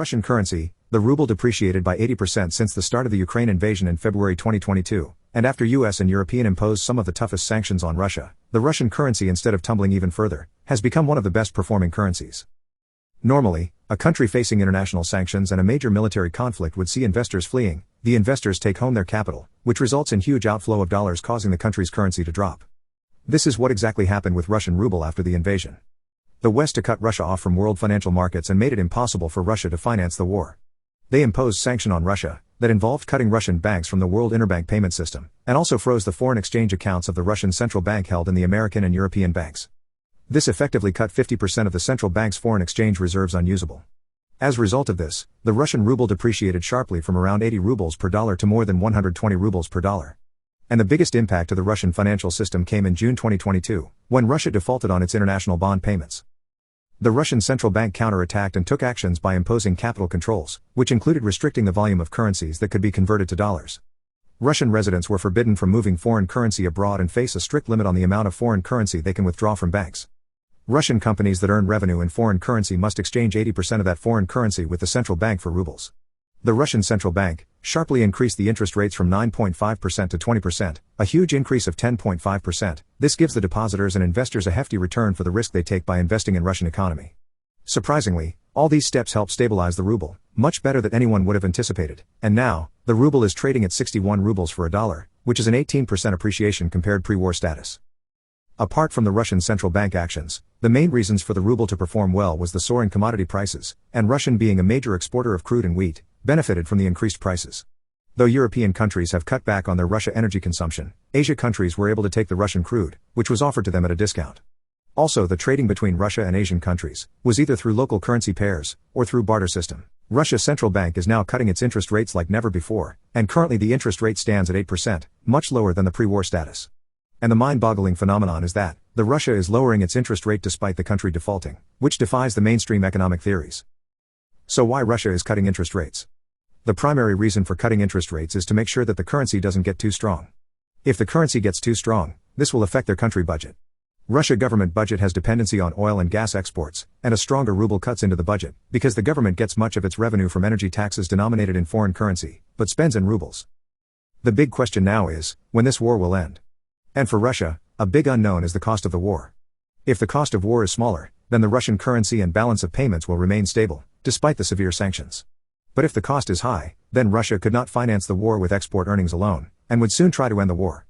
Russian currency, the ruble depreciated by 80% since the start of the Ukraine invasion in February 2022, and after US and European imposed some of the toughest sanctions on Russia, the Russian currency, instead of tumbling even further, has become one of the best performing currencies. Normally, a country facing international sanctions and a major military conflict would see investors fleeing. The investors take home their capital, which results in huge outflow of dollars, causing the country's currency to drop. This is what exactly happened with Russian ruble after the invasion. The West cut Russia off from world financial markets and made it impossible for Russia to finance the war. They imposed sanction on Russia that involved cutting Russian banks from the world interbank payment system, and also froze the foreign exchange accounts of the Russian central bank held in the American and European banks. This effectively cut 50% of the central bank's foreign exchange reserves unusable. As a result of this, the Russian ruble depreciated sharply from around 80 rubles per dollar to more than 120 rubles per dollar. And the biggest impact to the Russian financial system came in June 2022, when Russia defaulted on its international bond payments. The Russian central bank counterattacked and took actions by imposing capital controls, which included restricting the volume of currencies that could be converted to dollars. Russian residents were forbidden from moving foreign currency abroad and face a strict limit on the amount of foreign currency they can withdraw from banks. Russian companies that earn revenue in foreign currency must exchange 80% of that foreign currency with the central bank for rubles. The Russian central bank sharply increased the interest rates from 9.5% to 20%, a huge increase of 10.5%. This gives the depositors and investors a hefty return for the risk they take by investing in Russian economy. Surprisingly, all these steps help stabilize the ruble, much better than anyone would have anticipated, and now, the ruble is trading at 61 rubles for a dollar, which is an 18% appreciation compared pre-war status. Apart from the Russian central bank actions, the main reasons for the ruble to perform well was the soaring commodity prices, and Russia, being a major exporter of crude and wheat, benefited from the increased prices. Though European countries have cut back on their Russia energy consumption, Asia countries were able to take the Russian crude, which was offered to them at a discount. Also, the trading between Russia and Asian countries was either through local currency pairs or through barter system. Russia's central bank is now cutting its interest rates like never before, and currently the interest rate stands at 8%, much lower than the pre-war status. And the mind-boggling phenomenon is that the Russia is lowering its interest rate despite the country defaulting, which defies the mainstream economic theories. So why Russia is cutting interest rates? The primary reason for cutting interest rates is to make sure that the currency doesn't get too strong. If the currency gets too strong, this will affect their country budget. Russia government budget has dependency on oil and gas exports, and a stronger ruble cuts into the budget, because the government gets much of its revenue from energy taxes denominated in foreign currency, but spends in rubles. The big question now is, when this war will end. And for Russia, a big unknown is the cost of the war. If the cost of war is smaller, then the Russian currency and balance of payments will remain stable, despite the severe sanctions. But if the cost is high, then Russia could not finance the war with export earnings alone, and would soon try to end the war.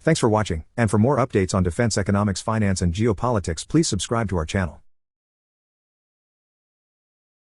Thanks for watching, and for more updates on defense, economics, finance and geopolitics, please subscribe to our channel.